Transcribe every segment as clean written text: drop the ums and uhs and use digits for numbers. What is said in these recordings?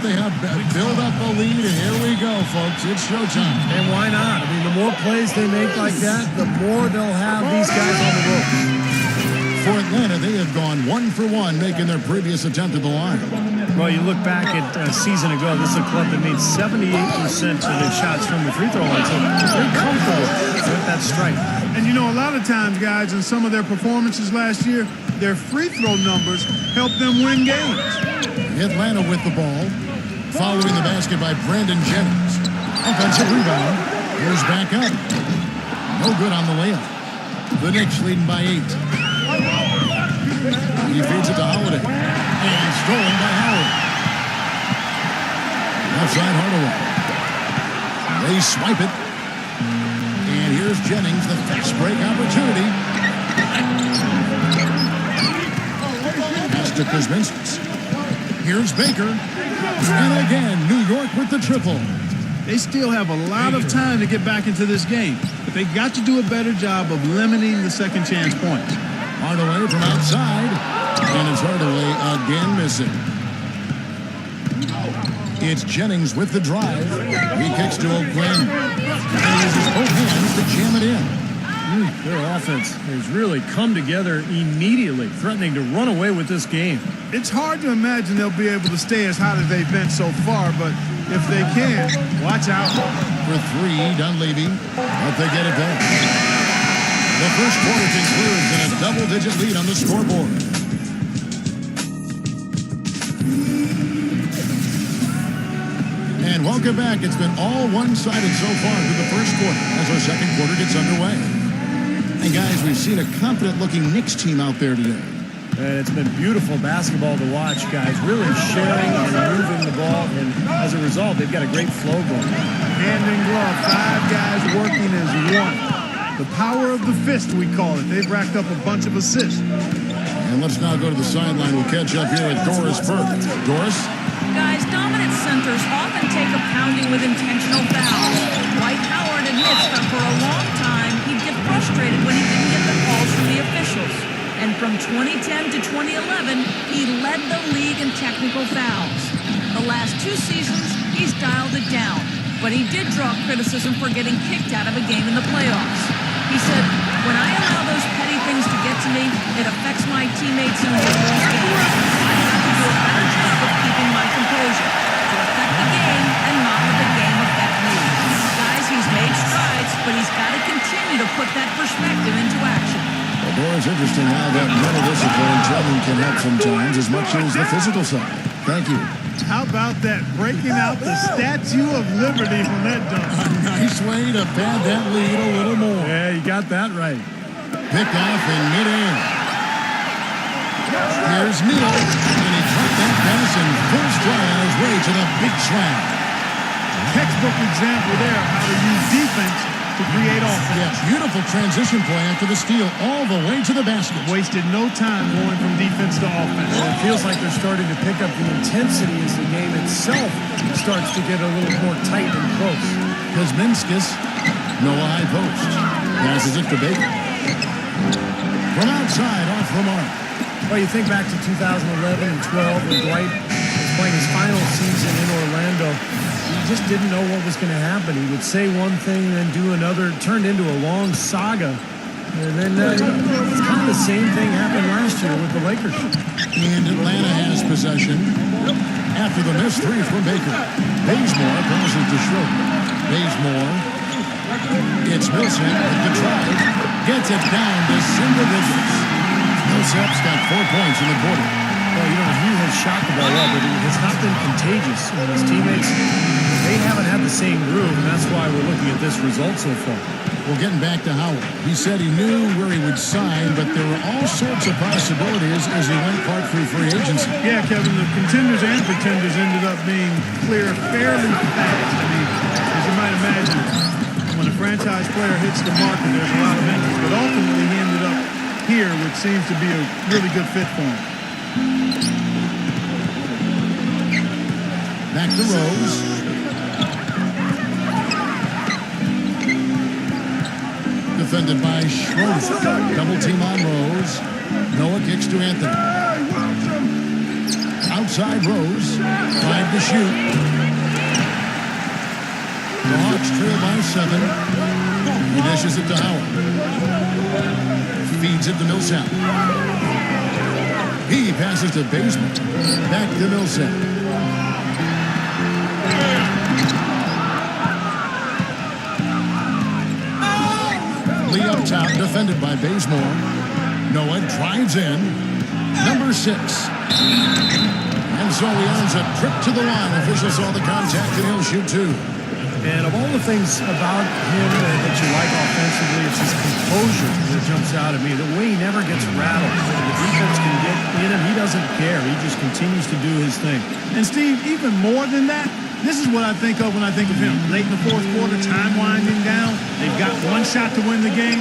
they have build up a lead, and here we go, folks. It's showtime. And why not? I mean, the more plays they make like that, the more they'll have these guys on the ropes. For Atlanta, they have gone 1 for 1, making their previous attempt at the line. Well, you look back at a season ago, this is a club that made 78% of their shots from the free throw line, so they're comfortable with that strike. And you know, a lot of times, guys, in some of their performances last year, their free throw numbers helped them win games. Atlanta with the ball, following the basket by Brandon Jennings. Offensive rebound, goes back up. No good on the layup. The Knicks leading by 8. He feeds it to Holiday. And stolen by Howard. Outside Hardaway. They swipe it. And here's Jennings, the fast break opportunity. Pass to Kuzminskis. Here's Baker. And again, New York with the triple. They still have a lot of time to get back into this game, but they got to do a better job of limiting the second chance points. Hardaway from outside, and it's Hardaway again missing. It's Jennings with the drive. He kicks to O'Quinn, and he uses both hands to jam it in. Their offense has really come together immediately, threatening to run away with this game. It's hard to imagine they'll be able to stay as hot as they've been so far, but if they can, watch out. For 3, Dunleavy, but they get it back. The first quarter concludes in a double-digit lead on the scoreboard. And welcome back. It's been all one-sided so far through the first quarter as our second quarter gets underway. And guys, we've seen a confident-looking Knicks team out there today. And it's been beautiful basketball to watch, guys. Really sharing and moving the ball. And as a result, they've got a great flow going. Hand in glove, 5 guys working as one. The power of the fist, we call it. They've racked up a bunch of assists. And let's now go to the sideline. We'll catch up here with Doris Burke. Doris? Guys, dominant centers often take a pounding with intentional fouls. Dwight Howard admits that for a long time, he'd get frustrated when he didn't get the calls from the officials. And from 2010 to 2011, he led the league in technical fouls. The last 2 seasons, he's dialed it down. But he did draw criticism for getting kicked out of a game in the playoffs. He said, when I allow those petty things to get to me, it affects my teammates and we lose games. I have to do a better job of keeping my composure to affect the game and not let the game affect me. Guys, he's made strides, but he's got to continue to put that perspective into action. Well, Doris, interesting how that mental discipline and training can help sometimes as much as the physical side. Thank you. How about that? Breaking out the Statue of Liberty from that dunk. A nice way to pad that lead a little more. Yeah, you got that right. Picked off in midair. Here's Neal, and he dropped that pass in full stride on his way to the big slam. Textbook example there of how to use defense to create offense. Yeah, beautiful transition play after the steal all the way to the basket. Wasted no time going from defense to offense. And it feels like they're starting to pick up the intensity as the game itself starts to get a little more tight and close. Kuzminskis, no high post. Passes it to Baker. From outside, off the mark. Well, you think back to 2011 and 12 when Dwight was playing his final season in Orlando. He just didn't know what was going to happen. He would say one thing, then do another. It turned into a long saga. And then it's kind of the same thing happened last year with the Lakers. And Atlanta has possession after the missed 3 from Baker. Bazemore passes to Schroeder. Bazemore. It's Millsap with the drive. Gets it down to single digits. Millsap's got 4 points in the quarter. Well, you know, he has shot the ball well, but it has not been contagious. And his teammates, they haven't had the same groove, and that's why we're looking at this result so far. Well, getting back to Howard, he said he knew where he would sign, but there were all sorts of possibilities as he went part through free agency. Yeah, Kevin, the contenders and pretenders ended up being clear fairly fast. I mean, as you might imagine, when a franchise player hits the market, there's a lot of interest, but ultimately he ended up here, which seems to be a really good fit for him. Back to Rose. Defended by Schroeder. Double team on Rose. Noah kicks to Anthony. outside Rose. 5 to shoot. The Hawks trail by 7. He dishes it to Howard. Feeds it to Millsap. He passes to Bazemore. Back to Millsap. Lee up top, defended by Bazemore. Noah drives in. Number 6. And so he earns a trip to the line. Officials saw the contact, and he'll shoot 2. And of all the things about him that you like offensively, it's his composure that jumps out at me. The way he never gets rattled. The defense can get in him. He doesn't care. He just continues to do his thing. And Steve, even more than that, this is what I think of when I think of him. Late in the fourth quarter, time winding down. They've got one shot to win the game.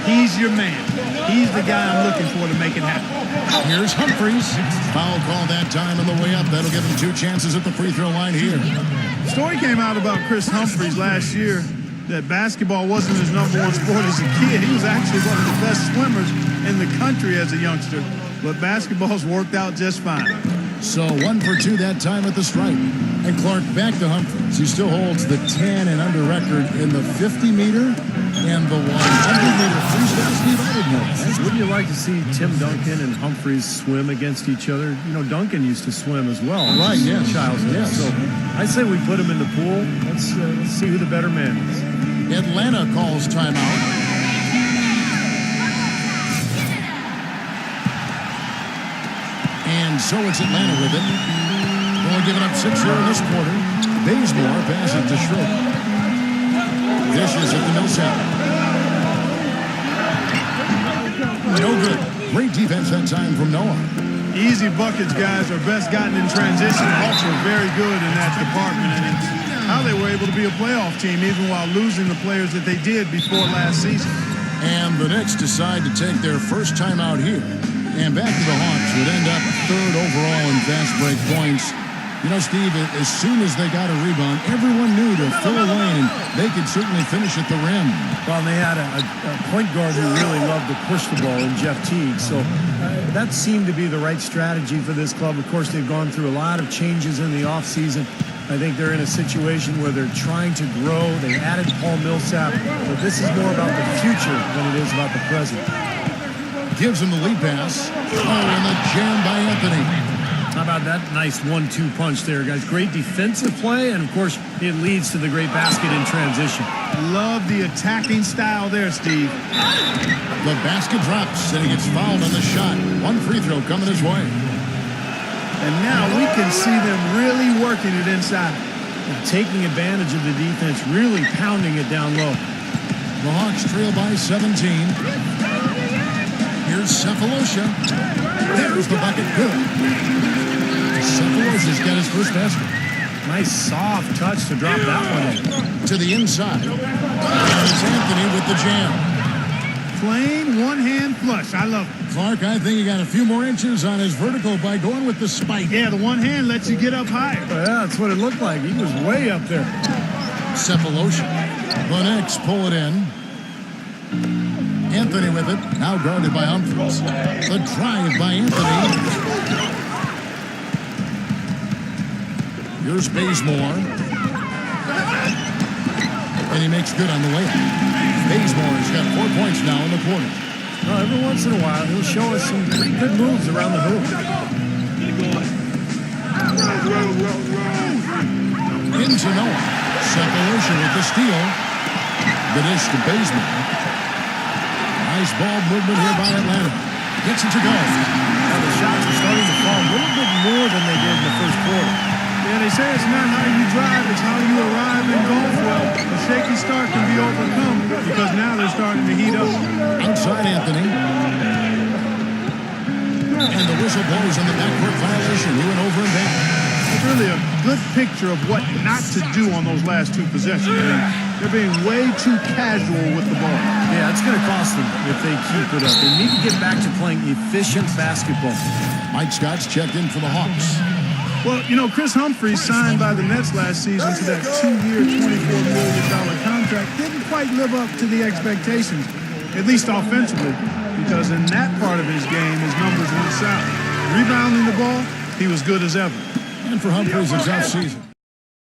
He's your man. He's the guy I'm looking for to make it happen. Here's Humphries. Foul call that time on the way up. That'll give him 2 chances at the free throw line here. Story came out about Chris Humphries last year that basketball wasn't his #1 sport as a kid. He was actually one of the best swimmers in the country as a youngster. But basketball's worked out just fine. So 1 for 2 that time at the stripe. And Clark back to Humphries. He still holds the 10 and under record in the 50-meter and the 100-meter freestyle. Steve, I didn't know that. Wouldn't you like to see Tim Duncan and Humphries swim against each other? You know, Duncan used to swim as well. Right, yes. Child's Yes. So I say we put him in the pool. Let's see who the better man is. Atlanta calls timeout. And so it's Atlanta with it. Only giving up 6 here in this quarter. Bazemore passes to Schroeder. Dishes at the Millsap. No good. Great defense that time from Noah. Easy buckets, guys, are best gotten in transition. Hawks are very good in that department, and it's how they were able to be a playoff team even while losing the players that they did before last season. And the Knicks decide to take their first time out here. And back to the Hawks would end up 3rd overall in fast break points. You know, Steve, as soon as they got a rebound, everyone knew to fill a lane. They could certainly finish at the rim. Well, they had a point guard who really loved to push the ball in Jeff Teague. So that seemed to be the right strategy for this club. Of course, they've gone through a lot of changes in the offseason. I think they're in a situation where they're trying to grow. They added Paul Millsap, but this is more about the future than it is about the present. Gives him the lead pass. Oh, and the jam by Anthony. How about that nice 1-2 punch there, guys? Great defensive play, and, of course, it leads to the great basket in transition. Love the attacking style there, Steve. The basket drops, and he gets fouled on the shot. 1 free throw coming his way. And now we can see them really working it inside. And taking advantage of the defense, really pounding it down low. The Hawks trail by 17. Here's Cephalosha. There's the bucket. Good. Cephalosha's got his first basket. Nice soft touch to drop that one in. To the inside. And it's Anthony with the jam. Plain one-hand flush. I love it. Clark, I think he got a few more inches on his vertical by going with the spike. Yeah, the one hand lets you get up higher. Yeah, that's what it looked like. He was way up there. Cephalosha. The Knicks pull it in. Anthony with it. Now guarded by Humphries. The drive by Anthony. Here's Bazemore. And he makes good on the layup. Bazemore's got 4 points now in the quarter. Well, every once in a while, he'll show us some pretty good moves around the hoop. Into Noah. Cephalosha with the steal. The dish to Bazemore. Nice ball movement here by Atlanta. Gets it to go. Now the shots are starting to fall a little bit more than they did in the first quarter. Yeah, they say it's not how you drive, it's how you arrive in golf. Well, a shaky start can be overcome because now they're starting to heat up. Outside Anthony. And the whistle blows on the backcourt violation. He went over and back. It's really a good picture of what not to do on those last 2 possessions. They're being way too casual with the ball. Yeah, it's going to cost them if they keep it up. They need to get back to playing efficient basketball. Mike Scott's checked in for the Hawks. Well, you know, Chris Humphries signed by the Nets last season to that 2-year, $24 million contract. Didn't quite live up to the expectations, at least offensively, because in that part of his game, his numbers went south. Rebounding the ball, he was good as ever. And for Humphries, it's off season.